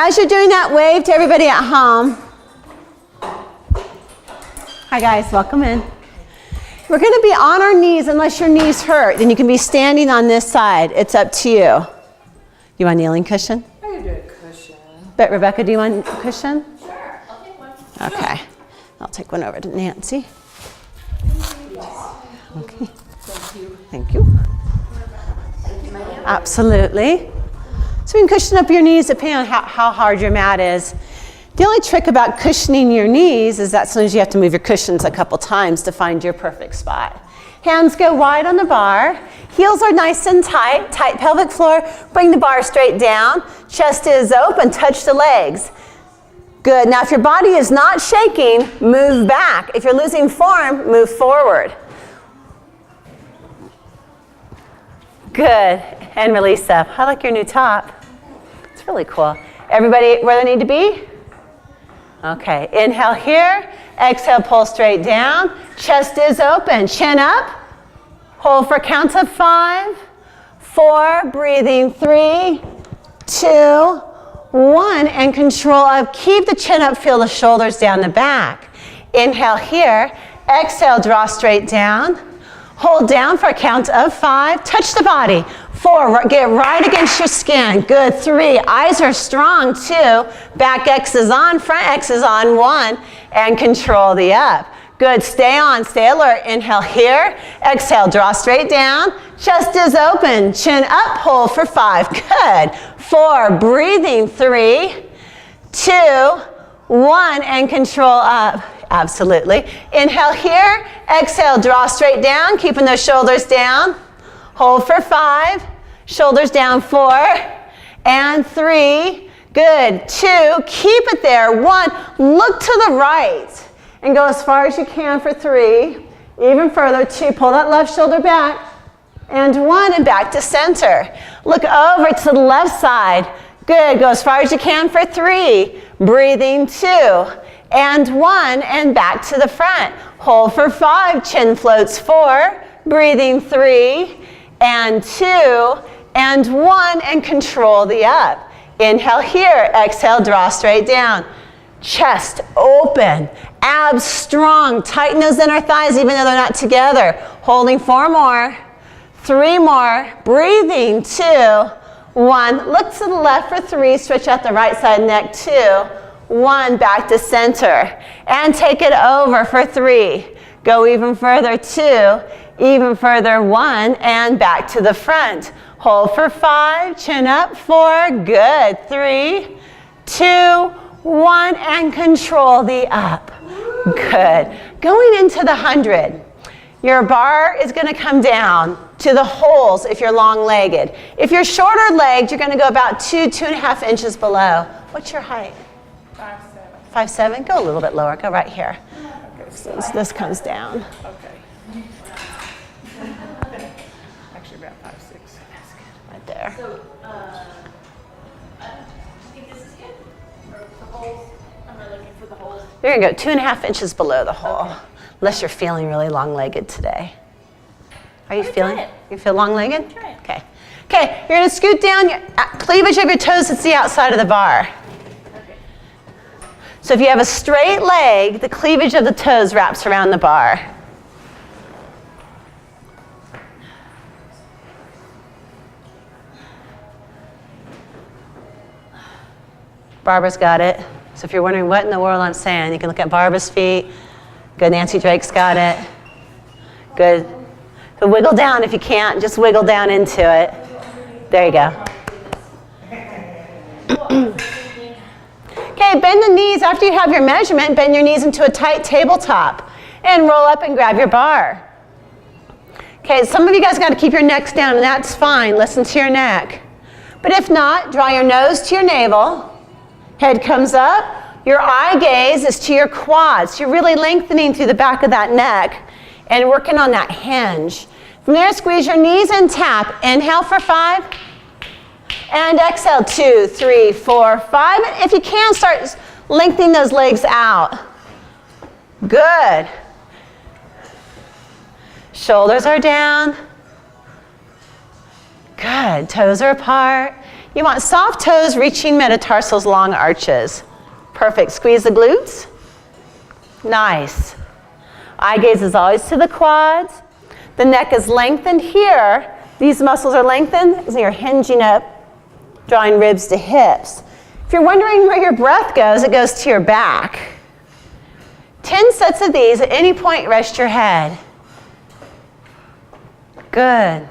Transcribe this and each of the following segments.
As you're doing that, wave to everybody at home. Hi guys, welcome in. We're going to be on our knees unless your knees hurt. Then you can be standing on this side. It's up to you. You want a kneeling cushion? I can do a cushion. But Rebecca, do you want a cushion? Sure, I'll take one. Okay. I'll take one over to Nancy. Okay. Thank you. Thank you. Absolutely. So you can cushion up your knees depending on how hard your mat is. The only trick about cushioning your knees is that sometimes you have to move your cushions a couple times to find your perfect spot. Hands go wide on the bar. Heels are nice and tight. Tight pelvic floor. Bring the bar straight down. Chest is open. Touch the legs. Good. Now if your body is not shaking, move back. If you're losing form, move forward. Good. And release up. I like your new top. It's really cool. Everybody where they need to be? Okay. Inhale here. Exhale, pull straight down. Chest is open. Chin up. Hold for a count of 5, 4. Breathing 3, 2, 1. And control up. Keep the chin up. Feel the shoulders down the back. Inhale here. Exhale, draw straight down. Hold down for a count of 5. Touch the body. 4, get right against your skin. Good. 3, eyes are strong. 2, back X is on, front X is on. 1, and control the up. Good. Stay on, stay alert. Inhale here. Exhale, draw straight down. Chest is open. Chin up, hold for 5. Good. 4, breathing 3, 2, 1, and control up. Absolutely. Inhale here. Exhale, draw straight down, keeping those shoulders down. Hold for 5. Shoulders down. 4 and 3. Good. 2. Keep it there. 1. Look to the right and go as far as you can for 3. Even further. 2. Pull that left shoulder back. And 1 and back to center. Look over to the left side. Good. Go as far as you can for 3. Breathing 2. And 1 and back to the front. Hold for 5. Chin floats. 4. Breathing 3 and 2 and 1 and control the up. Inhale here. Exhale, draw straight down. Chest open. Abs strong. Tighten those inner thighs even though they're not together. Holding 4 more. 3 more. Breathing 2. 1. Look to the left for 3. Stretch out the right side neck. 2. 1, back to center. And take it over for 3. Go even further. 2. Even further. 1, and back to the front. Hold for 5. Chin up. 4. Good. 3, 2, 1, and control the up. Good. Going into the 100. Your bar is going to come down to the holes if you're long-legged. If you're shorter-legged, you're going to go about 2.5 inches below. What's your height? 5'7". 5'7"? Go a little bit lower. Go right here. Okay, so this comes down. Okay. Actually about 5'6". That's good. Right there. So, I think this is good. Or the holes. I'm really looking for the holes. You're going to go 2.5 inches below the hole, unless you're feeling really long-legged today. Are you feeling it? You feel long-legged? Try it. Okay. Okay, you're going to scoot down. Your cleavage of your toes hits the outside of the bar. So if you have a straight leg, the cleavage of the toes wraps around the bar. Barbara's got it. So if you're wondering what in the world I'm saying, you can look at Barbara's feet. Good, Nancy Drake's got it. Good. So wiggle down if you can't. Just wiggle down into it. There you go. Okay, bend the knees. After you have your measurement, bend your knees into a tight tabletop and roll up and grab your bar. Okay, some of you guys got to keep your necks down, and that's fine. Listen to your neck. But if not, draw your nose to your navel. Head comes up. Your eye gaze is to your quads. You're really lengthening through the back of that neck and working on that hinge. From there, squeeze your knees and tap. Inhale for 5. And exhale, 2, 3, 4, 5. And if you can, start lengthening those legs out. Good. Shoulders are down. Good. Toes are apart. You want soft toes reaching metatarsals, long arches. Perfect. Squeeze the glutes. Nice. Eye gaze is always to the quads. The neck is lengthened here. These muscles are lengthened, so you're hinging up, drawing ribs to hips. If you're wondering where your breath goes, it goes to your back. 10 sets of these. At any point, rest your head. Good.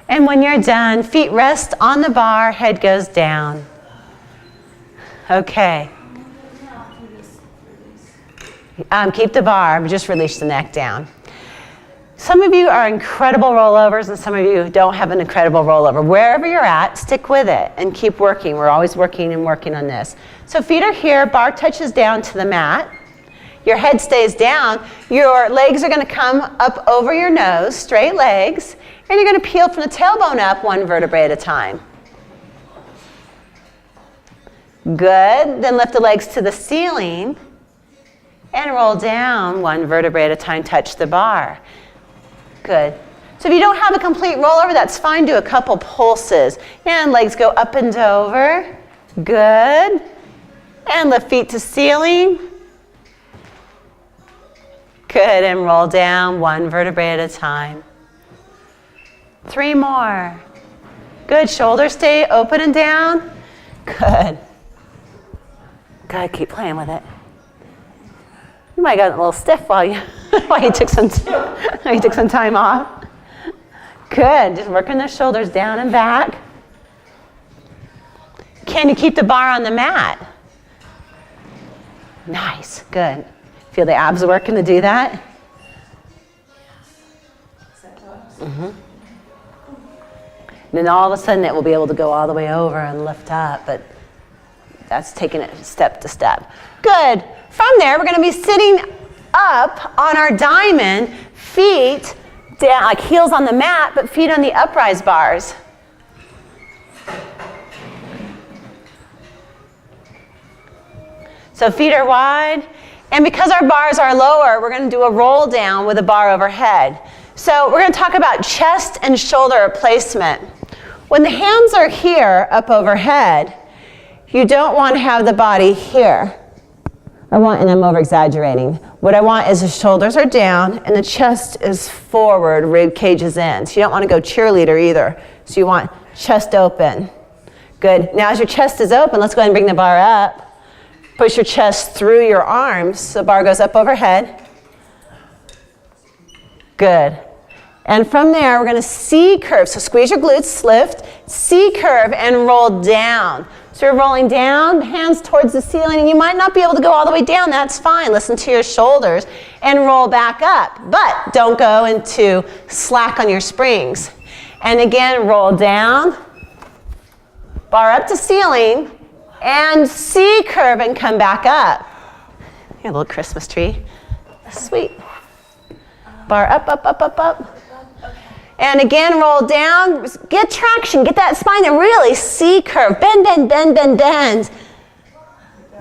And when you're done, feet rest on the bar, head goes down. Okay. Keep the bar, but just release the neck down. Some of you are incredible rollovers, and some of you don't have an incredible rollover. Wherever you're at, stick with it and keep working. We're always working and working on this. So feet are here, bar touches down to the mat. Your head stays down. Your legs are going to come up over your nose, straight legs, and you're going to peel from the tailbone up one vertebrae at a time. Good. Then lift the legs to the ceiling and roll down one vertebrae at a time. Touch the bar. Good. So if you don't have a complete rollover, that's fine. Do a couple pulses. And legs go up and over. Good. And lift feet to ceiling. Good. And roll down one vertebrae at a time. 3 more. Good. Shoulders stay open and down. Good. Good. Keep playing with it. You might have gotten a little stiff while you took some time off. Good. Just working the shoulders down and back. Can you keep the bar on the mat? Nice. Good. Feel the abs working to do that? Mm-hmm. Then all of a sudden it will be able to go all the way over and lift up, but that's taking it step to step. Good. From there, we're going to be sitting up on our diamond, feet down, like heels on the mat, but feet on the uprise bars. So feet are wide, and because our bars are lower, we're going to do a roll down with a bar overhead. So we're going to talk about chest and shoulder placement. When the hands are here, up overhead, you don't want to have the body here. And I'm over-exaggerating. What I want is the shoulders are down and the chest is forward, rib cage is in. So you don't want to go cheerleader either. So you want chest open. Good. Now as your chest is open, let's go ahead and bring the bar up. Push your chest through your arms so the bar goes up overhead. Good. And from there, we're going to C curve. So squeeze your glutes, lift, C curve, and roll down. So you're rolling down, hands towards the ceiling, and you might not be able to go all the way down. That's fine. Listen to your shoulders and roll back up. But don't go into slack on your springs. And again, roll down, bar up to ceiling, and C curve and come back up. Your little Christmas tree. Sweet. Bar up, up, up, up, up. And again, roll down, get traction, get that spine and really C curve. Bend, bend, bend, bend, bend.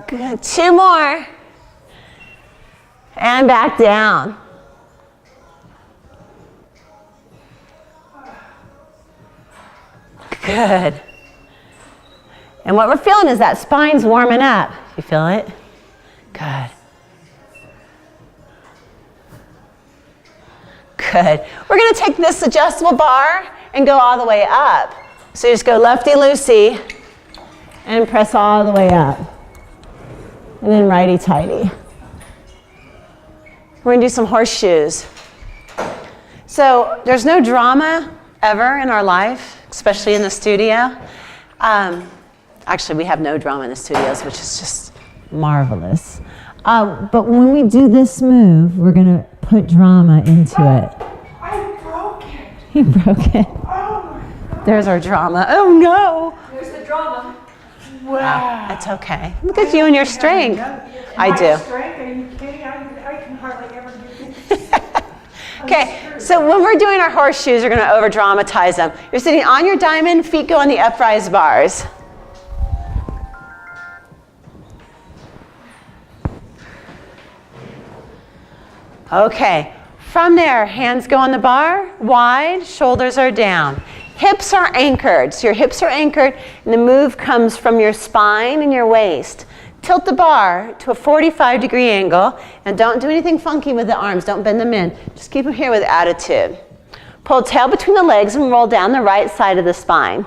Good. 2 more. And back down. Good. And what we're feeling is that spine's warming up. You feel it? Good. Good. We're going to take this adjustable bar and go all the way up. So you just go lefty-loosey and press all the way up. And then righty-tighty. We're going to do some horseshoes. So there's no drama ever in our life, especially in the studio. Actually, we have no drama in the studios, which is just marvelous. But when we do this move, we're going to put drama into it. I broke it. You broke it. Oh my God. There's our drama. Oh no. There's the drama. Wow. That's okay. Look at you and your strength. I do. My strength? Are you kidding? I can hardly ever do this. Okay, so when we're doing our horseshoes, we're going to over dramatize them. You're sitting on your diamond, feet go on the uprise bars. Okay, from there, hands go on the bar, wide, shoulders are down. Hips are anchored, so your hips are anchored, and the move comes from your spine and your waist. Tilt the bar to a 45-degree angle, and don't do anything funky with the arms, don't bend them in. Just keep them here with attitude. Pull tail between the legs and roll down the right side of the spine.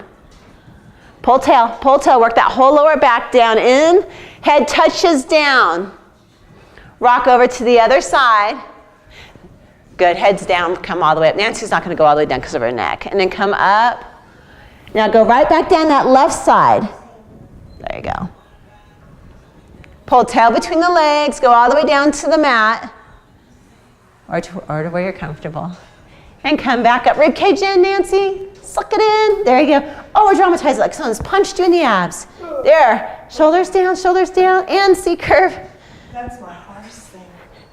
Pull tail, work that whole lower back down in, head touches down. Rock over to the other side. Good, heads down, come all the way up. Nancy's not gonna go all the way down because of her neck. And then come up. Now go right back down that left side. There you go. Pull tail between the legs, go all the way down to the mat. Or to where you're comfortable. And come back up, rib cage in, Nancy. Suck it in, there you go. Oh, dramatize it like someone's punched you in the abs. There, shoulders down, and C-curve. That's my hardest thing.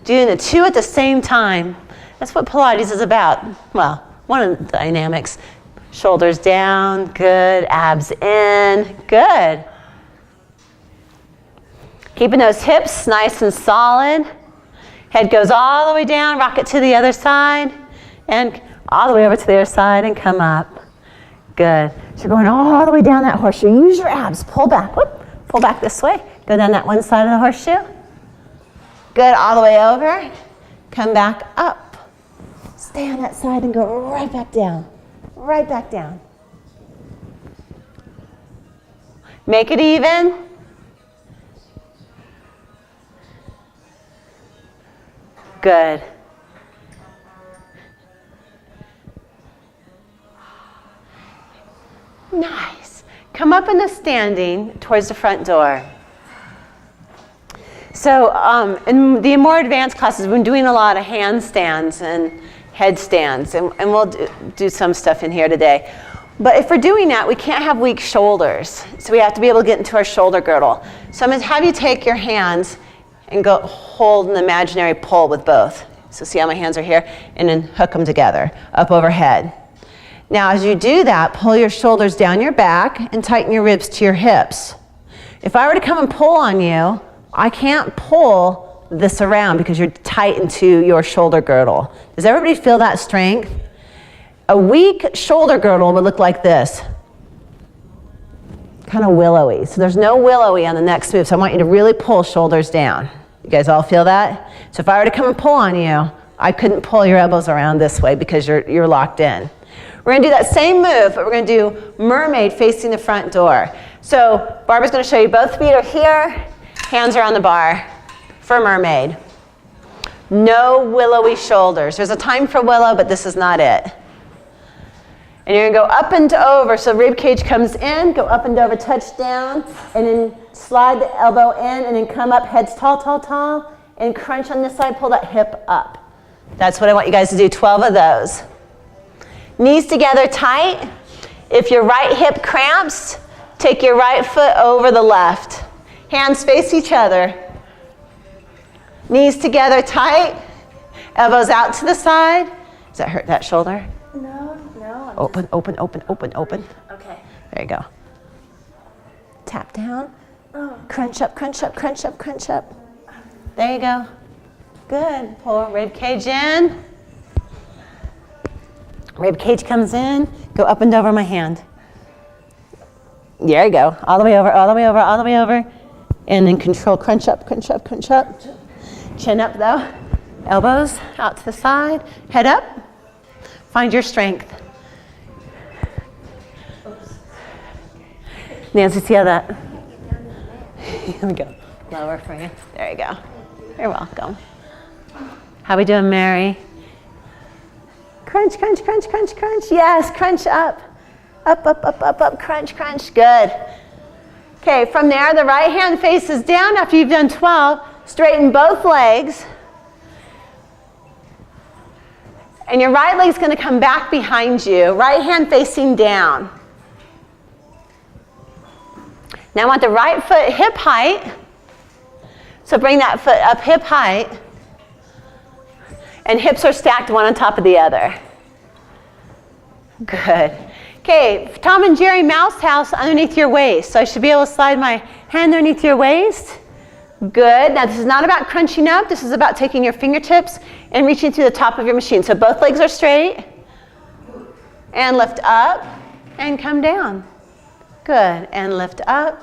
Doing the two at the same time. That's what Pilates is about. Well, one of the dynamics. Shoulders down, good, abs in, good. Keeping those hips nice and solid. Head goes all the way down, rock it to the other side, and all the way over to the other side and come up. Good. So you're going all the way down that horseshoe. Use your abs, pull back, whoop, pull back this way. Go down that one side of the horseshoe. Good, all the way over. Come back up. Stay on that side and go right back down. Right back down. Make it even. Good. Nice. Come up in the standing towards the front door. So in the more advanced classes, we've been doing a lot of handstands and headstands, and we'll do some stuff in here today. But if we're doing that, we can't have weak shoulders. So we have to be able to get into our shoulder girdle. So I'm going to have you take your hands and go hold an imaginary pull with both. So see how my hands are here? And then hook them together, up overhead. Now as you do that, pull your shoulders down your back and tighten your ribs to your hips. If I were to come and pull on you, I can't pull this around because you're tight into your shoulder girdle. Does everybody feel that strength? A weak shoulder girdle would look like this. Kind of willowy. So there's no willowy on the next move, so I want you to really pull shoulders down. You guys all feel that? So if I were to come and pull on you, I couldn't pull your elbows around this way because you're locked in. We're going to do that same move, but we're going to do mermaid facing the front door. So Barbara's going to show you both feet are here, hands are on the bar for mermaid. No willowy shoulders. There's a time for willow, but this is not it. And you're going to go up and over, so rib cage comes in, go up and over, touch down, and then slide the elbow in, and then come up, heads tall, tall, tall, and crunch on this side, pull that hip up. That's what I want you guys to do, 12 of those. Knees together tight. If your right hip cramps, take your right foot over the left. Hands face each other. Knees together tight. Elbows out to the side. Does that hurt that shoulder? No. Open, open, open, open, open. Okay. There you go. Tap down. Crunch up, crunch up, crunch up, crunch up. There you go. Good. Pull rib cage in. Rib cage comes in. Go up and over my hand. There you go. All the way over, all the way over, all the way over. And then control, crunch up, crunch up, crunch up. Chin up though. Elbows out to the side. Head up. Find your strength. Nancy, see how that? Here we go. Lower for you. There you go. You're welcome. How we doing, Mary? Crunch, crunch, crunch, crunch, crunch. Yes, crunch up. Up, up, up, up, up, crunch, crunch. Good. Okay, from there, the right hand faces down. After you've done 12, straighten both legs. And your right leg's going to come back behind you. Right hand facing down. Now I want the right foot hip height. So bring that foot up hip height. And hips are stacked one on top of the other. Good. Okay, Tom and Jerry mouse house underneath your waist. So I should be able to slide my hand underneath your waist. Good. Now this is not about crunching up. This is about taking your fingertips and reaching through the top of your machine. So both legs are straight. And lift up and come down. Good. And lift up.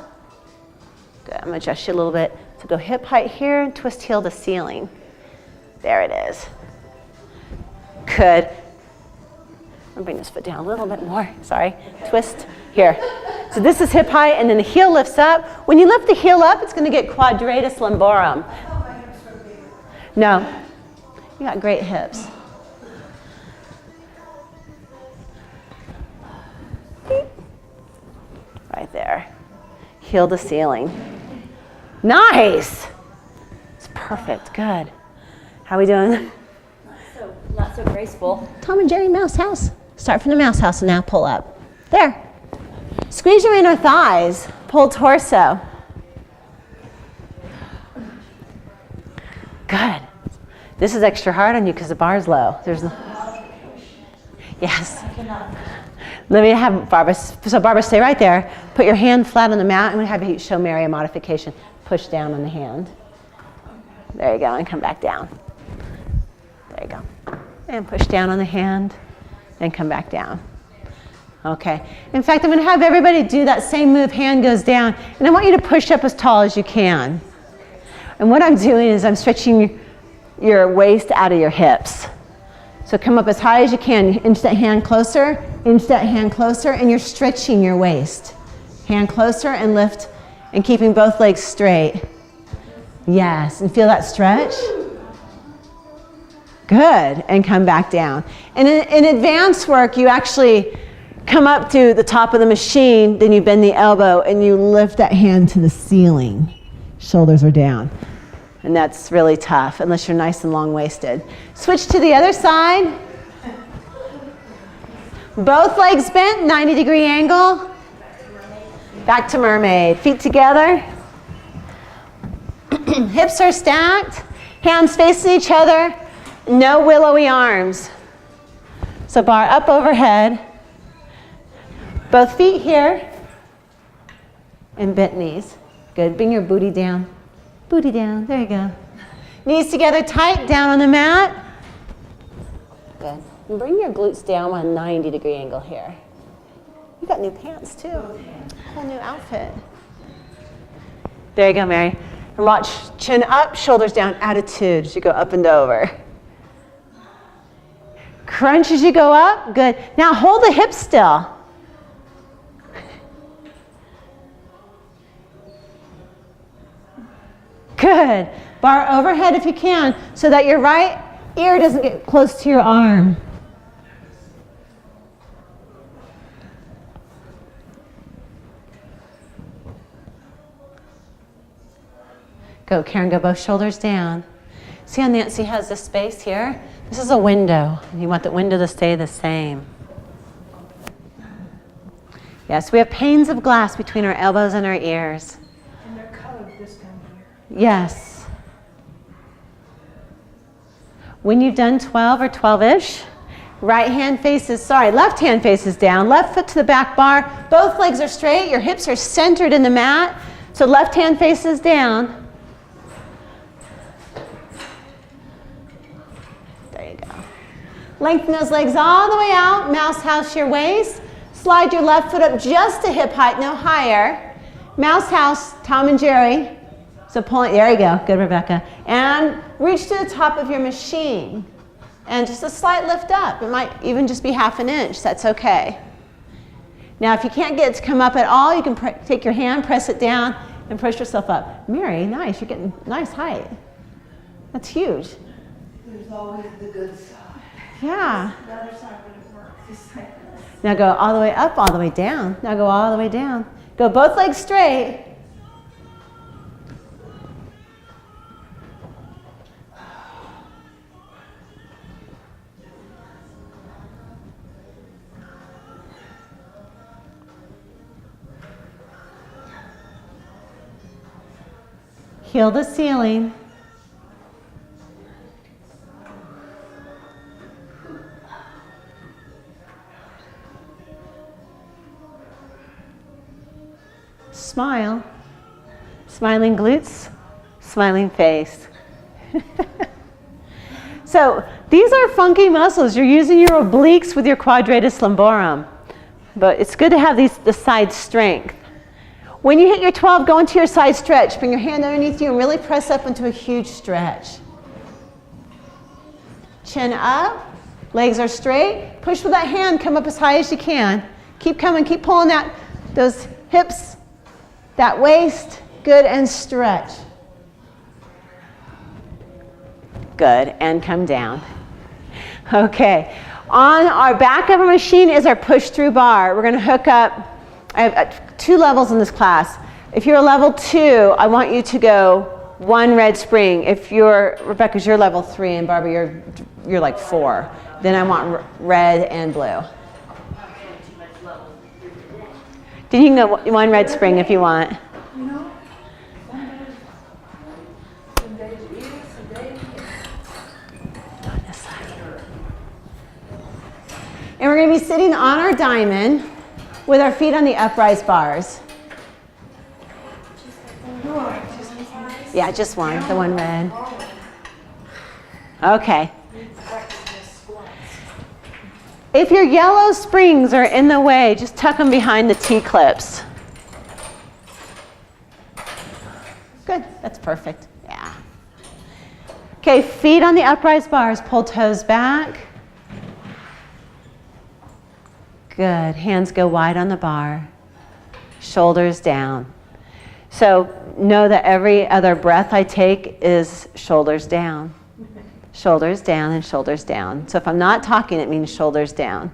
Good. I'm going to adjust you a little bit. So go hip height here and twist heel to ceiling. There it is. Good. I'm going to bring this foot down a little bit more. Sorry. Twist here. So this is hip height, and then the heel lifts up. When you lift the heel up, it's going to get quadratus lumborum. No. You got great hips. Right there. Heel to ceiling. Nice. It's perfect. Good. How are we doing? Not so graceful. Tom and Jerry mouse house. Start from the mouse house and now pull up. There. Squeeze your inner thighs. Pull torso. Good. This is extra hard on you because the bar's low. Yes. Let me have Barbara. So Barbara, stay right there. Put your hand flat on the mat. I'm going to have you show Mary a modification. Push down on the hand. There you go. And come back down. There you go. And push down on the hand. And come back down. Okay. In fact, I'm going to have everybody do that same move. Hand goes down. And I want you to push up as tall as you can. And what I'm doing is I'm stretching your waist out of your hips. So come up as high as you can. Inch that hand closer, and you're stretching your waist. Hand closer and lift, and keeping both legs straight. Yes, and feel that stretch. Good, and come back down. And in advanced work, you actually come up to the top of the machine, then you bend the elbow, and you lift that hand to the ceiling. Shoulders are down. And that's really tough, unless you're nice and long-waisted. Switch to the other side. Both legs bent, 90-degree angle. Back to mermaid. Feet together. Hips are stacked. Hands facing each other. No willowy arms. So bar up overhead. Both feet here. And bent knees. Good. Bring your booty down. Booty down. There you go. Knees together tight, down on the mat. Good. And bring your glutes down on a 90-degree angle here. You got new pants too. Whole new outfit. There you go, Mary. And watch, chin up, shoulders down, attitude as you go up and over. Crunch as you go up. Good. Now hold the hips still. Good. Bar overhead if you can, so that your right ear doesn't get close to your arm. Go, Karen, go both shoulders down. See how Nancy has this space here? This is a window, and you want the window to stay the same. Yes, we have panes of glass between our elbows and our ears. And they're colored this time here. Yes. When you've done 12 or 12-ish, left hand faces down, left foot to the back bar, both legs are straight, your hips are centered in the mat, so left hand faces down. There you go. Lengthen those legs all the way out, mouse house your waist, slide your left foot up just to hip height, no higher. Mouse house, Tom and Jerry. So pull it, there you go, good Rebecca. And reach to the top of your machine. And just a slight lift up. It might even just be half an inch, that's okay. Now if you can't get it to come up at all, you can take your hand, press it down, and push yourself up. Mary, nice, you're getting nice height. That's huge. There's always the good side. Yeah. The other side wouldn't work. This side. Now go all the way up, all the way down. Now go all the way down. Go both legs straight. Heel to ceiling. Smile. Smiling glutes, smiling face. So these are funky muscles. You're using your obliques with your quadratus lumborum. But it's good to have the side strength. When you hit your 12, go into your side stretch. Bring your hand underneath you and really press up into a huge stretch. Chin up, legs are straight. Push with that hand, come up as high as you can. Keep coming, keep pulling those hips, that waist, good, and stretch. Good, and come down. Okay, on our back of our machine is our push-through bar. We're going to hook up, I have 2 levels in this class. If you're a level 2, I want you to go 1 red spring. If Rebecca's you're level 3 and Barbara you're like 4, then I want red and blue. Then you can go 1 red spring if you want. And we're going to be sitting on our diamond with our feet on the uprise bars. Yeah, just one, the 1 red. Okay. If your yellow springs are in the way, just tuck them behind the T-clips. Good, that's perfect. Yeah. Okay, feet on the uprise bars, pull toes back. Good. Hands go wide on the bar. Shoulders down. So know that every other breath I take is shoulders down. Shoulders down and shoulders down. So if I'm not talking, it means shoulders down.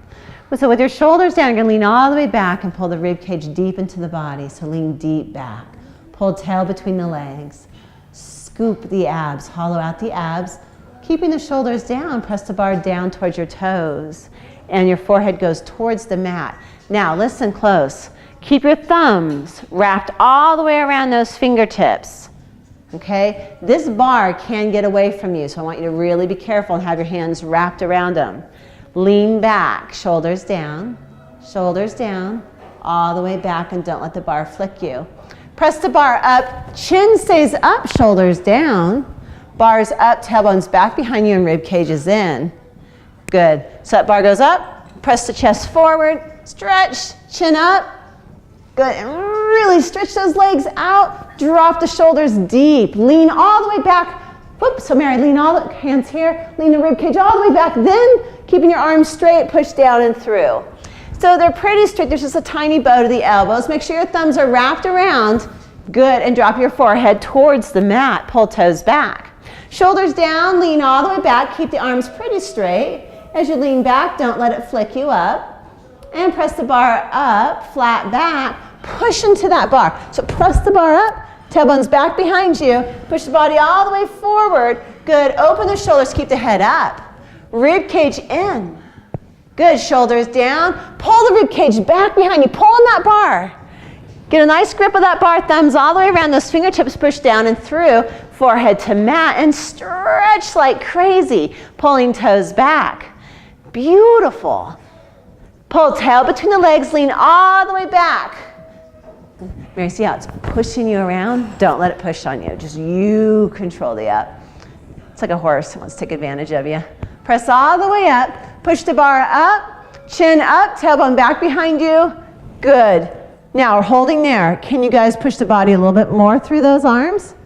So with your shoulders down, you're going to lean all the way back and pull the rib cage deep into the body. So lean deep back. Pull tail between the legs. Scoop the abs. Hollow out the abs. Keeping the shoulders down, press the bar down towards your toes. And your forehead goes towards the mat. Now listen close. Keep your thumbs wrapped all the way around those fingertips. Okay? This bar can get away from you, so I want you to really be careful and have your hands wrapped around them. Lean back, shoulders down, all the way back, and don't let the bar flick you. Press the bar up, chin stays up, shoulders down, bars up, tailbones back behind you, and rib cages in. Good. So that bar goes up, press the chest forward, stretch, chin up. Good. And really stretch those legs out. Drop the shoulders deep. Lean all the way back. Whoops. So Mary, lean all the hands here. Lean the rib cage all the way back. Then, keeping your arms straight, push down and through. So they're pretty straight. There's just a tiny bow to the elbows. Make sure your thumbs are wrapped around. Good. And drop your forehead towards the mat. Pull toes back. Shoulders down. Lean all the way back. Keep the arms pretty straight. As you lean back, don't let it flick you up. And press the bar up, flat back. Push into that bar. So press the bar up, tailbones back behind you. Push the body all the way forward. Good. Open the shoulders, keep the head up. Rib cage in. Good. Shoulders down. Pull the rib cage back behind you. Pull on that bar. Get a nice grip of that bar. Thumbs all the way around. Those fingertips push down and through. Forehead to mat and stretch like crazy. Pulling toes back. Beautiful. Pull tail between the legs, lean all the way back. Mary, see how it's pushing you around? Don't let it push on you. Just you control the up. It's like a horse that wants to take advantage of you. Press all the way up. Push the bar up, chin up, tailbone back behind you. Good. Now we're holding there. Can you guys push the body a little bit more through those arms?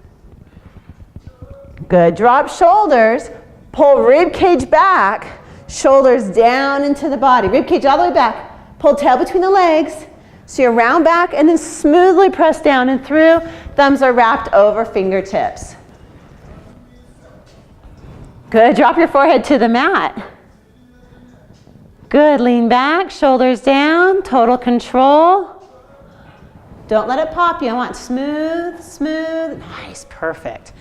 Good. Drop shoulders. Pull rib cage back. Shoulders down into the body. Rib cage all the way back. Pull tail between the legs. So you're round back and then smoothly press down and through. Thumbs are wrapped over fingertips. Good. Drop your forehead to the mat. Good. Lean back. Shoulders down. Total control. Don't let it pop you. I want smooth, smooth. Nice. Perfect.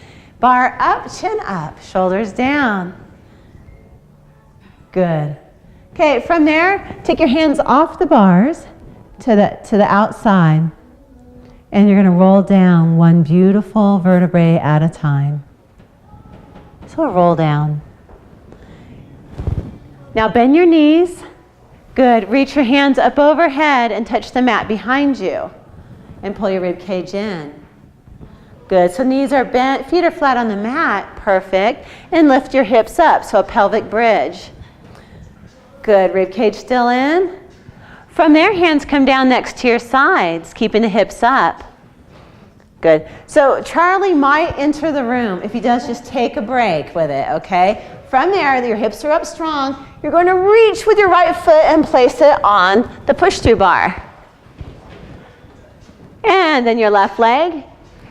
Bar up, chin up. Shoulders down. Good. Okay, from there, take your hands off the bars to the outside. And you're going to roll down one beautiful vertebrae at a time. So we'll roll down. Now bend your knees. Good. Reach your hands up overhead and touch the mat behind you. And pull your rib cage in. Good, so knees are bent, feet are flat on the mat, perfect. And lift your hips up, so a pelvic bridge. Good, rib cage still in. From there, hands come down next to your sides, keeping the hips up. Good, so Charlie might enter the room. If he does, just take a break with it, okay? From there, your hips are up strong. You're going to reach with your right foot and place it on the push-through bar. And then your left leg.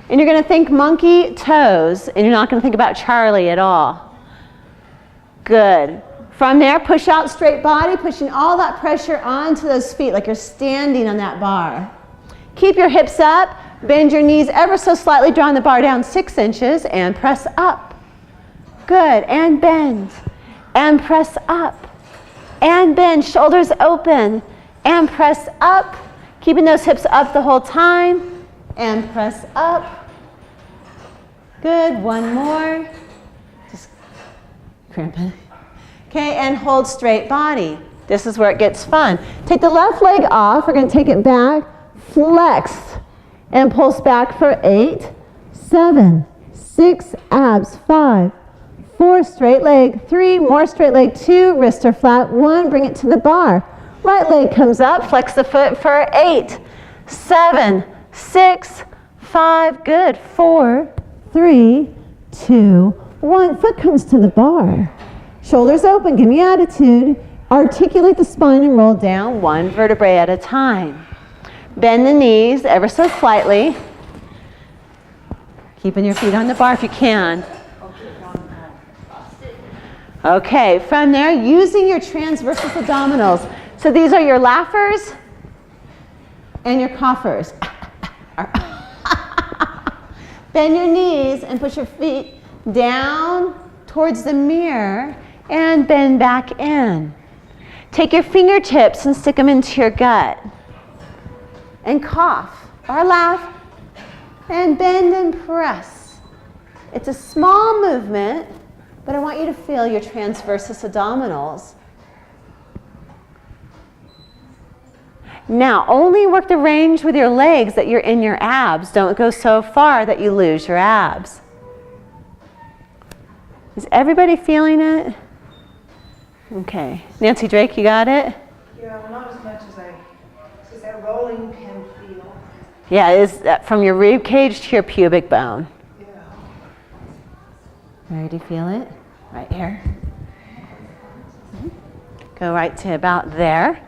And you're going to think monkey toes, and you're not going to think about Charlie at all. Good. From there, push out straight body, pushing all that pressure onto those feet like you're standing on that bar. Keep your hips up, bend your knees ever so slightly, drawing the bar down 6 inches, and press up. Good, and bend, and press up, and bend, shoulders open, and press up, keeping those hips up the whole time, and press up. Good, one more. Just cramping. Okay, and hold straight body. This is where it gets fun. Take the left leg off. We're going to take it back, flex, and pulse back for 8, 7, 6, abs, 5, 4, straight leg, 3, more straight leg, 2, wrists are flat, 1, bring it to the bar. Right leg comes up, flex the foot for 8, 7, 6, 5, good, 4, 3, 2, 1. Foot comes to the bar. Shoulders open, give me attitude. Articulate the spine and roll down 1 vertebrae at a time. Bend the knees ever so slightly. Keeping your feet on the bar if you can. Okay, from there, using your transversus abdominals. So these are your laughers and your coughers. Bend your knees and push your feet down towards the mirror and bend back in. Take your fingertips and stick them into your gut. And cough or laugh and bend and press. It's a small movement, but I want you to feel your transversus abdominals. Now, only work the range with your legs that you're in your abs. Don't go so far that you lose your abs. Is everybody feeling it? Okay. Nancy Drake, you got it? Yeah, well, not as much as it's that rolling pin feel. Yeah, is that from your rib cage to your pubic bone? Yeah. Ready to feel it? Right here. Go right to about there.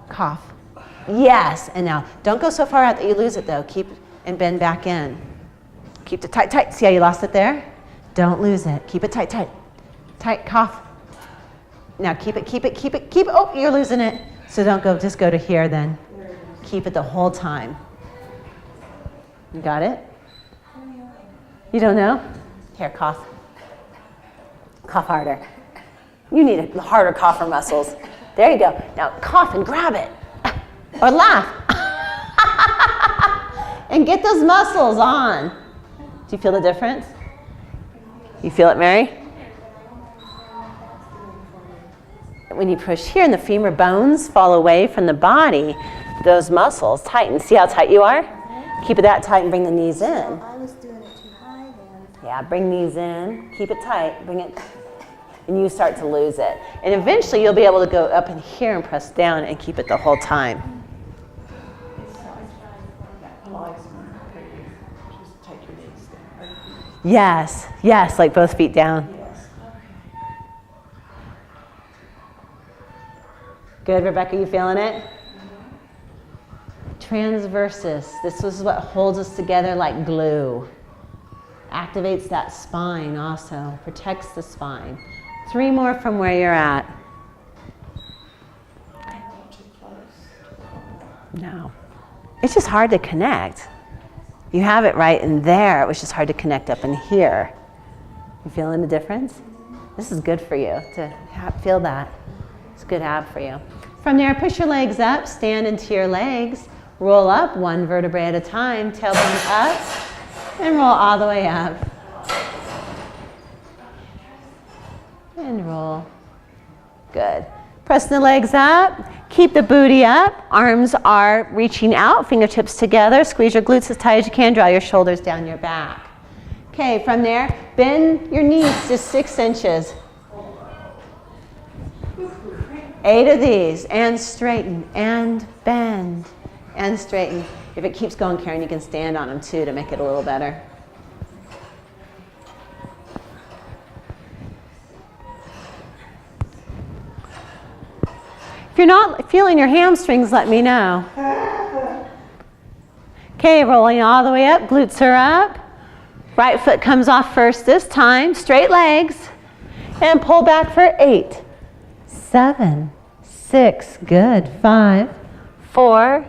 Cough. Yes, and now don't go so far out that you lose it though. Keep and bend back in. Keep it tight, tight. See how you lost it there? Don't lose it. Keep it tight, tight. Tight, cough. Now keep it, keep it, keep it, keep it. Oh, you're losing it. So don't go, just go to here then. Keep it the whole time. You got it? You don't know? Here, cough. Cough harder. You need a harder cougher muscles. There you go. Now cough and grab it. Or laugh. And get those muscles on. Do you feel the difference? You feel it, Mary? When you push here and the femur bones fall away from the body, those muscles tighten. See how tight you are? Keep it that tight and bring the knees in. I was doing it too high then. Yeah, bring knees in. Keep it tight. Bring it. And you start to lose it. And eventually you'll be able to go up in here and press down and keep it the whole time. Just take your knees down. Yes, yes, like both feet down. Yes. Good, Rebecca, you feeling it? Transversus, this is what holds us together like glue. Activates that spine also, protects the spine. 3 more from where you're at. No. It's just hard to connect. You have it right in there. It was just hard to connect up in here. You feeling the difference? This is good for you to feel that. It's a good ab for you. From there, push your legs up, stand into your legs, roll up 1 vertebrae at a time, tailbone up, and roll all the way up. And roll. Good. Press the legs up. Keep the booty up. Arms are reaching out, fingertips together. Squeeze your glutes as tight as you can. Draw your shoulders down your back. Okay, from there, bend your knees just 6 inches. 8 of these, and straighten, and bend, and straighten. If it keeps going, Karen, you can stand on them too to make it a little better. If you're not feeling your hamstrings, let me know. Okay, rolling all the way up, glutes are up. Right foot comes off first this time, straight legs, and pull back for 8, 7, 6, good, 5, 4,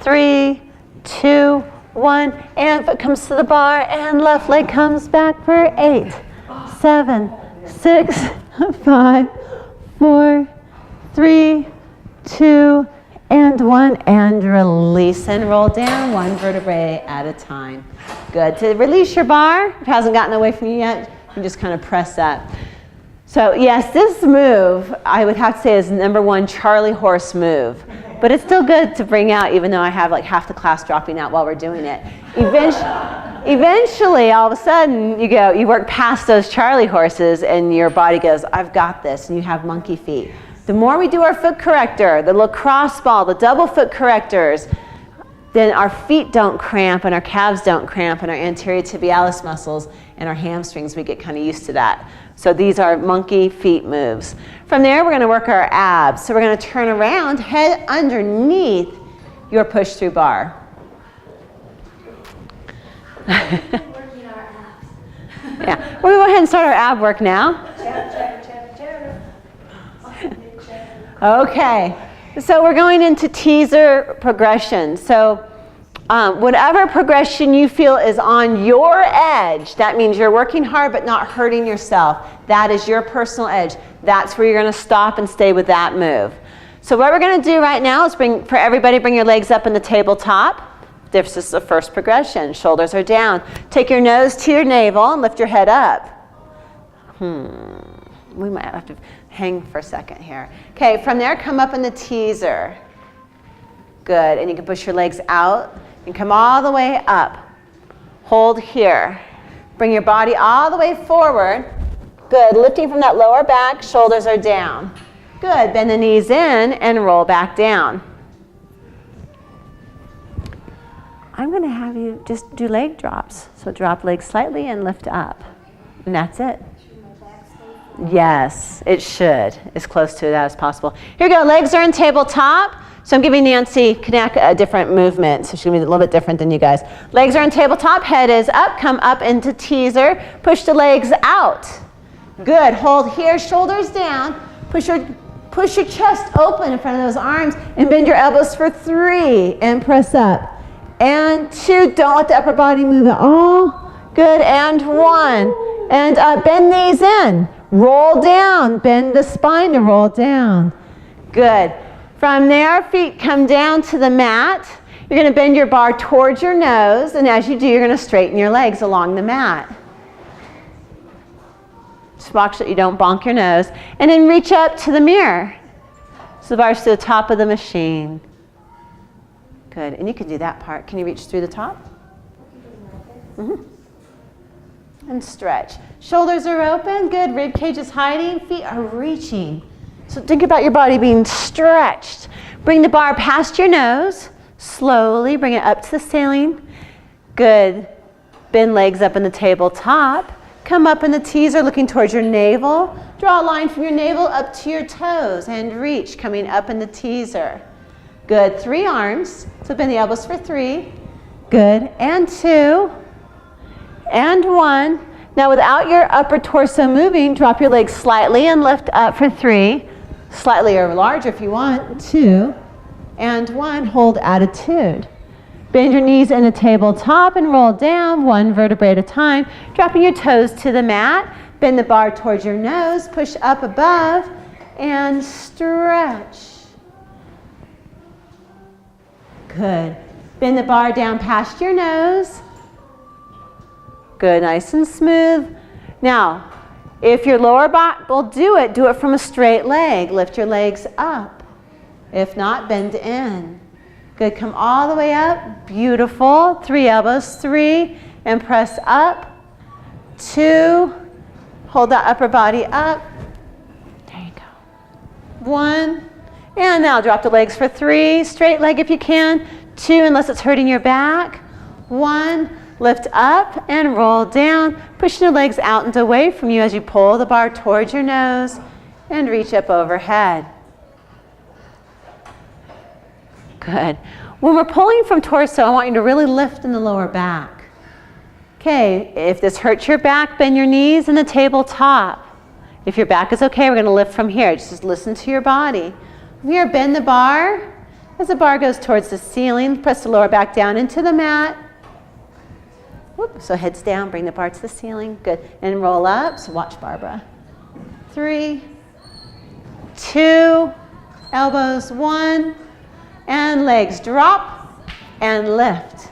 3, 2, 1, and foot comes to the bar, and left leg comes back for 8, 7, 6, 5, 4, 3, 2, and 1, and release and roll down 1 vertebrae at a time. Good. To release your bar, if it hasn't gotten away from you yet, you just kind of press that. So yes, this move, I would have to say, is #1 Charlie horse move. But it's still good to bring out, even though I have like half the class dropping out while we're doing it. Eventually, all of a sudden, you work past those Charlie horses, and your body goes, I've got this, and you have monkey feet. The more we do our foot corrector, the lacrosse ball, the double foot correctors, then our feet don't cramp, and our calves don't cramp, and our anterior tibialis muscles and our hamstrings, we get kind of used to that. So these are monkey feet moves. From there, we're going to work our abs. So we're going to turn around, head underneath your push-through bar. Yeah, we'll go ahead and start our ab work now. Okay, so we're going into teaser progression. So whatever progression you feel is on your edge, that means you're working hard but not hurting yourself. That is your personal edge. That's where you're going to stop and stay with that move. So what we're going to do right now is bring your legs up in the tabletop. This is the first progression. Shoulders are down. Take your nose to your navel and lift your head up. We might have to hang for a second here. Okay, from there, come up in the teaser. Good, and you can push your legs out and come all the way up. Hold here. Bring your body all the way forward. Good, lifting from that lower back, shoulders are down. Good, bend the knees in and roll back down. I'm going to have you just do leg drops. So drop legs slightly and lift up. And that's it. Yes, it should. As close to that as possible. Here we go. Legs are in tabletop. So I'm giving Nancy Knack a different movement. So she's going to be a little bit different than you guys. Legs are in tabletop. Head is up. Come up into teaser. Push the legs out. Good. Hold here. Shoulders down. Push your chest open in front of those arms. And bend your elbows for 3. And press up. And 2. Don't let the upper body move at all. Good. And 1. And bend knees in. Roll down. Bend the spine to roll down. Good. From there, feet come down to the mat. You're going to bend your bar towards your nose, and as you do, you're going to straighten your legs along the mat. Just watch that you don't bonk your nose. And then reach up to the mirror. So the bar's to the top of the machine. Good. And you can do that part. Can you reach through the top? Mm-hmm. And stretch. Shoulders are open. Good. Rib cage is hiding. Feet are reaching. So think about your body being stretched. Bring the bar past your nose. Slowly bring it up to the ceiling. Good. Bend legs up in the tabletop. Come up in the teaser looking towards your navel. Draw a line from your navel up to your toes and reach, coming up in the teaser. Good. 3 arms. So bend the elbows for 3. Good. And 2. And 1. Now without your upper torso moving, drop your legs slightly and lift up for 3. Slightly or larger if you want. 2. And 1. Hold attitude. Bend your knees in the tabletop and roll down 1 vertebrae at a time, dropping your toes to the mat. Bend the bar towards your nose, push up above, and stretch. Good. Bend the bar down past your nose. Good, nice and smooth. Now, if your lower back will do it from a straight leg. Lift your legs up. If not, bend in. Good, come all the way up. Beautiful. 3 elbows, 3, and press up. 2. Hold that upper body up. There you go. 1. And now drop the legs for 3. Straight leg if you can. 2, unless it's hurting your back. 1. Lift up and roll down, pushing the legs out and away from you as you pull the bar towards your nose and reach up overhead. Good. When we're pulling from torso, I want you to really lift in the lower back. Okay, if this hurts your back, bend your knees in the tabletop. If your back is okay, we're going to lift from here. Just listen to your body. From here, bend the bar. As the bar goes towards the ceiling, press the lower back down into the mat. Whoop, so heads down, bring the bar to the ceiling. Good. And roll up. So watch Barbara. 3, 2, elbows 1, and legs drop and lift.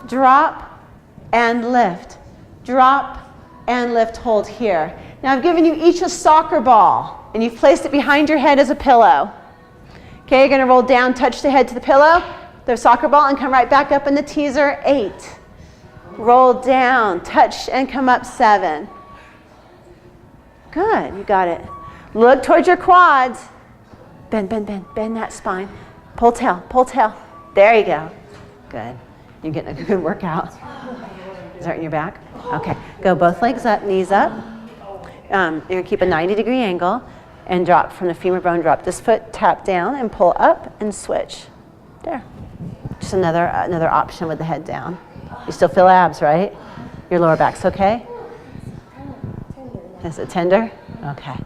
Drop and lift. Drop and lift. Hold here. Now I've given you each a soccer ball, and you've placed it behind your head as a pillow. Okay, you're going to roll down, touch the head to the pillow, the soccer ball, and come right back up in the teaser. 8. Roll down, touch, and come up. 7. Good, you got it. Look towards your quads. Bend, bend, bend, bend that spine. Pull tail, pull tail. There you go. Good. You're getting a good workout. Is that in your back? Okay, go both legs up, knees up. You're going to keep a 90-degree angle and drop from the femur bone. Drop this foot, tap down, and pull up and switch. There. Just another option with the head down. You still feel abs, right? Your lower back's okay? Is it tender? Okay.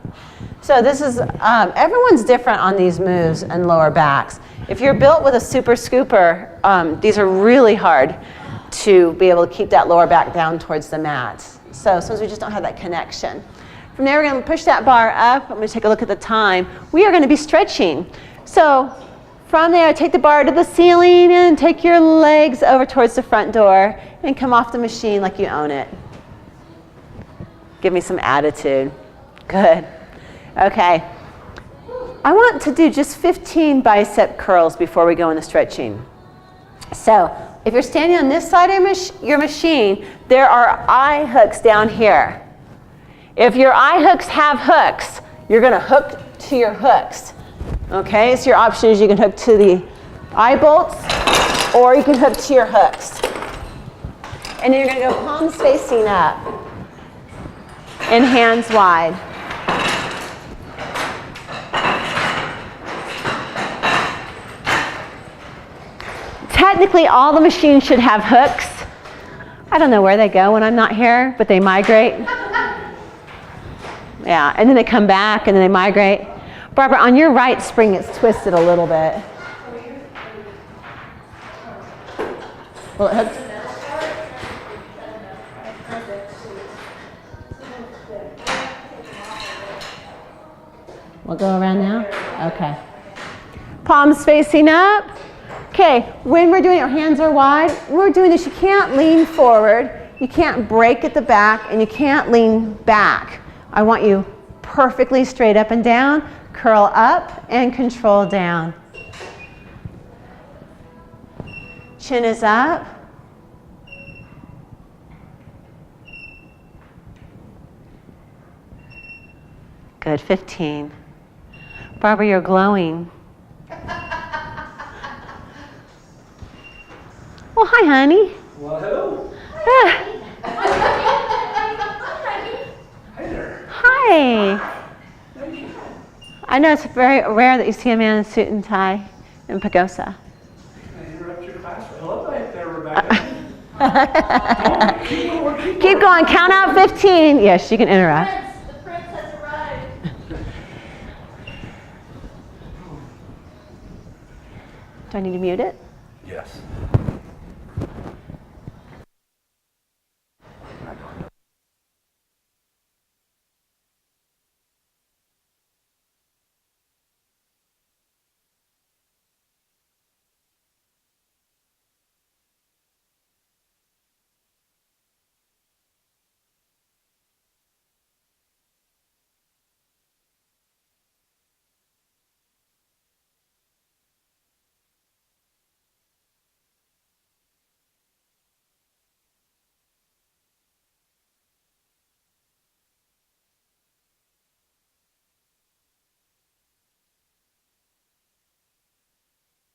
So this is, everyone's different on these moves and lower backs. If you're built with a super scooper, these are really hard to be able to keep that lower back down towards the mat. So sometimes we just don't have that connection. From there, we're going to push that bar up. I'm going to take a look at the time. We are going to be stretching. So from there, take the bar to the ceiling and take your legs over towards the front door and come off the machine like you own it. Give me some attitude. Good. Okay. I want to do just 15 bicep curls before we go into stretching. So if you're standing on this side of your machine, there are eye hooks down here. If your eye hooks have hooks, you're going to hook to your hooks. Okay, so your option is you can hook to the eye bolts or you can hook to your hooks. And then you're going to go palms facing up and hands wide. Technically, all the machines should have hooks. I don't know where they go when I'm not here, but they migrate. Yeah, and then they come back and then they migrate. Barbara, on your right spring, it's twisted a little bit. Well, it hooked. We'll go around now? Okay. Palms facing up. Okay, when we're doing it, our hands are wide. When we're doing this, you can't lean forward, you can't break at the back, and you can't lean back. I want you perfectly straight up and down, curl up and control down. Chin is up. Good, 15. Barbara, you're glowing. Well, hi, honey. Well, hello. Hi there. Hi. I know it's very rare that you see a man in a suit and tie in Pagosa. Can I interrupt your class? Hello there, Rebecca. Keep going. Count out 15. Yes, she can interrupt. The prince has arrived. Do I need to mute it? Yes.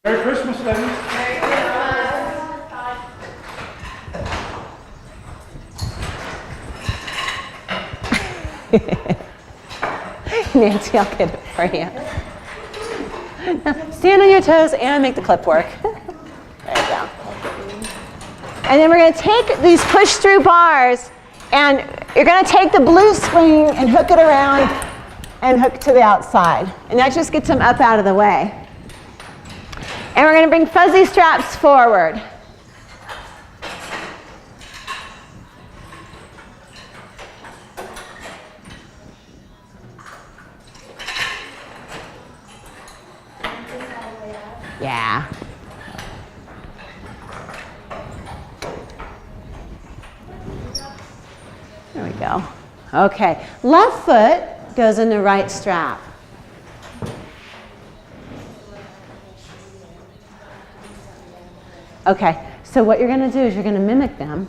Merry Christmas, ladies. Nancy, I'll get it for you. Now, stand on your toes and make the clip work. There you go. And then we're going to take these push-through bars, and you're going to take the blue swing and hook it around and hook to the outside. And that just gets them up out of the way. And we're going to bring fuzzy straps forward. Yeah. There we go. Okay, left foot goes in the right strap. Okay, so what you're going to do is you're going to mimic them,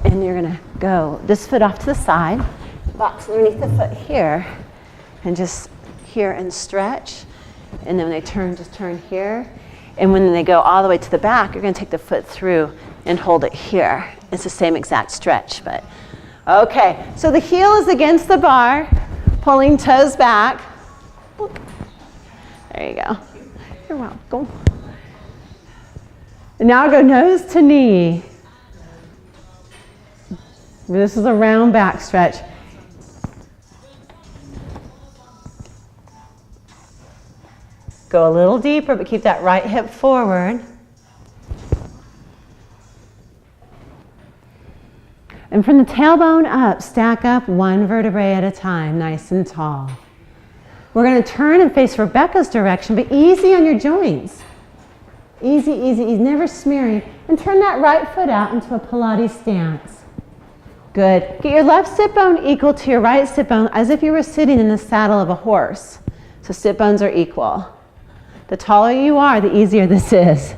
and you're going to go this foot off to the side, box underneath the foot here, and just here and stretch. And then when they turn, just turn here. And when they go all the way to the back, you're going to take the foot through and hold it here. It's the same exact stretch, but okay. So the heel is against the bar, pulling toes back. There you go. You're welcome. And now go nose to knee. This is a round back stretch. Go a little deeper, but keep that right hip forward. And from the tailbone up, stack up one vertebrae at a time, nice and tall. We're going to turn and face Rebecca's direction, but easy on your joints. Easy, easy, easy, never smearing. And turn that right foot out into a Pilates stance. Good. Get your left sit bone equal to your right sit bone as if you were sitting in the saddle of a horse. So sit bones are equal. The taller you are, the easier this is.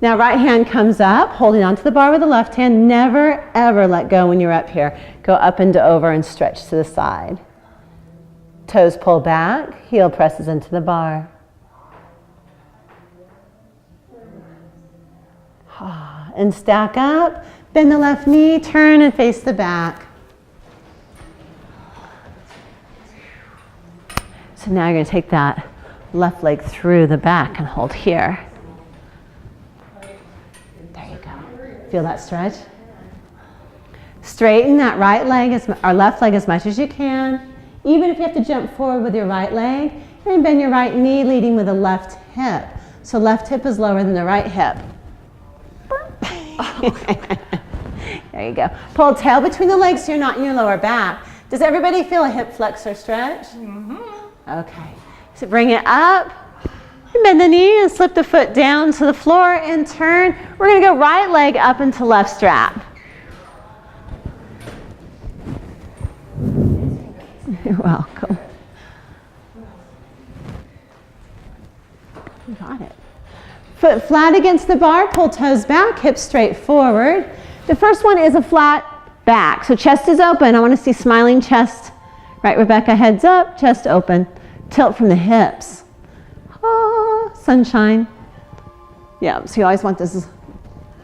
Now right hand comes up, holding onto the bar with the left hand. Never, ever let go when you're up here. Go up and over and stretch to the side. Toes pull back, heel presses into the bar. And stack up, bend the left knee, turn and face the back. So now you're going to take that left leg through the back and hold here. There you go. Feel that stretch? Straighten that right leg, or left leg as much as you can. Even if you have to jump forward with your right leg, and bend your right knee leading with the left hip. So left hip is lower than the right hip. There you go. Pull tail between the legs so you're not in your lower back. Does everybody feel a hip flexor stretch? Mm-hmm. Okay. So bring it up, and bend the knee and slip the foot down to the floor and turn. We're going to go right leg up into left strap. You're welcome. You got it. Foot flat against the bar, pull toes back, hips straight forward. The first one is a flat back. So chest is open. I want to see smiling chest. Right, Rebecca, heads up, chest open. Tilt from the hips. Ah, sunshine. Yeah, so you always want this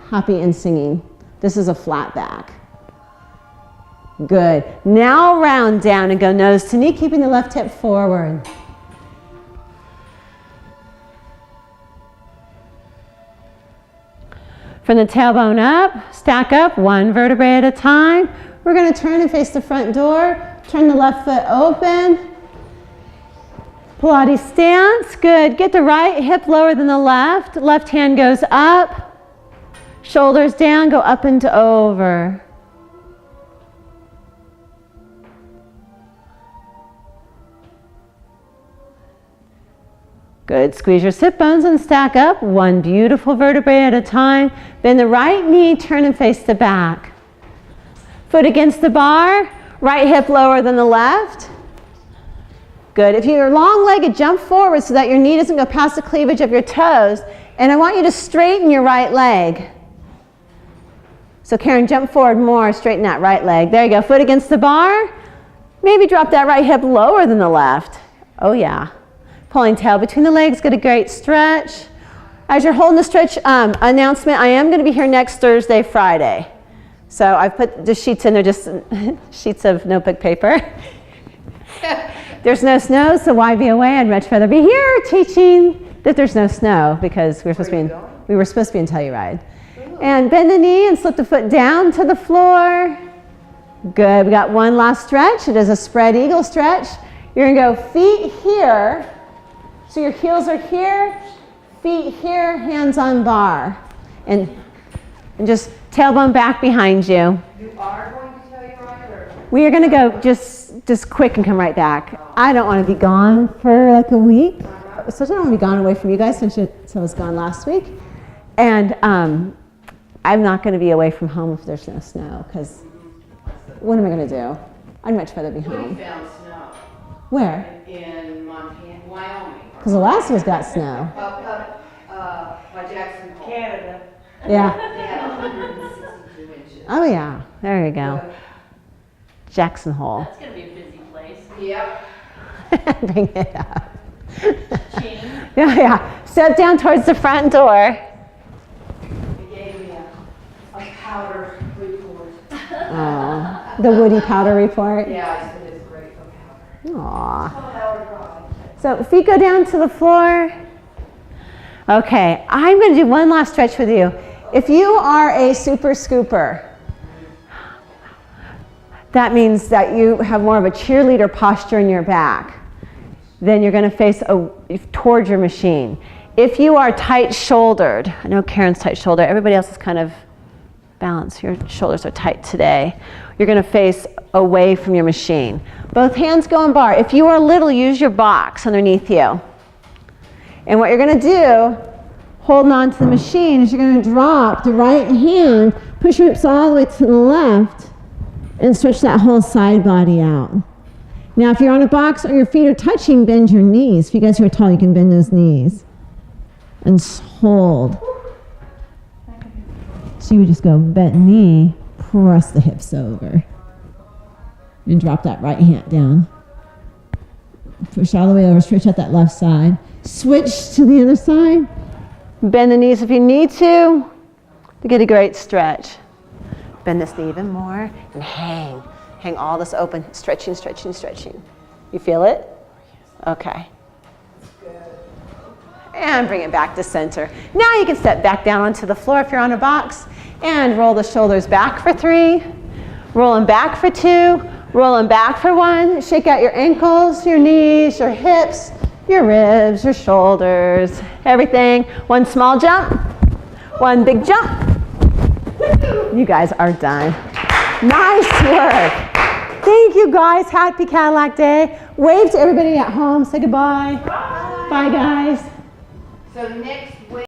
happy and singing. This is a flat back. Good. Now round down and go nose to knee, keeping the left hip forward. From the tailbone up, stack up one vertebrae at a time. We're going to turn and face the front door. Turn the left foot open. Pilates stance. Good. Get the right hip lower than the left. Left hand goes up. Shoulders down. Go up and over. Good. Squeeze your sit bones and stack up one beautiful vertebrae at a time. Bend the right knee, turn and face the back. Foot against the bar, right hip lower than the left. Good. If you're long-legged, jump forward so that your knee doesn't go past the cleavage of your toes. And I want you to straighten your right leg. So Karen, jump forward more, straighten that right leg. There you go. Foot against the bar. Maybe drop that right hip lower than the left. Oh yeah. Pulling tail between the legs, get a great stretch. As you're holding the stretch announcement, I am going to be here next Thursday, Friday. So I've put the sheets in there, just sheets of notebook paper. There's no snow, so why be away? I'd much rather be here teaching that there's no snow because we were supposed to be in Telluride. And bend the knee and slip the foot down to the floor. Good. We got one last stretch. It is a spread eagle stretch. You're going to go feet here. So your heels are here, feet here, hands on bar. And just tailbone back behind you. You are going to Telluride, or? We are going to go just quick and come right back. I don't want to be gone for like a week. So I don't want to be gone away from you guys since I was gone last week. And I'm not going to be away from home if there's no snow, because what am I going to do? I'd much rather be home. We found snow Where? in Montana, Wyoming. Because Alaska's got snow. By Jackson Hole. Canada. Yeah. They had 162 inches. Oh yeah. There you go. Jackson Hole. That's gonna be a busy place. Yep. Bring it up. Change. Yeah. Step down towards the front door. They gave me a powder report. Oh, the Woody Powder Report. Yeah, I said it's great for powder. Aw. Powder dry. So feet go down to the floor. Okay, I'm going to do one last stretch with you. If you are a super scooper, that means that you have more of a cheerleader posture in your back. Then you're going to face towards your machine. If you are tight-shouldered, I know Karen's tight-shouldered, everybody else is kind of balanced. Your shoulders are tight today. You're going to face away from your machine. Both hands go in bar. If you are little, use your box underneath you. And what you're going to do, holding on to the machine, is you're going to drop the right hand, push your hips all the way to the left, and stretch that whole side body out. Now, if you're on a box or your feet are touching, bend your knees. If you guys who are tall, you can bend those knees. And hold. So you would just go bent knee, press the hips over, and drop that right hand down. Push all the way over, stretch out that left side. Switch to the other side. Bend the knees if you need to get a great stretch. Bend this knee even more and hang. Hang all this open, stretching, stretching, stretching. You feel it? Okay. And bring it back to center. Now you can step back down onto the floor if you're on a box and roll the shoulders back for 3, roll them back for 2, roll them back for 1. Shake out your ankles, your knees, your hips, your ribs, your shoulders, everything. One small jump, one big jump. You guys are done. Nice work. Thank you guys. Happy Cadillac Day. Wave to everybody at home. Say goodbye. Bye, guys. So next week.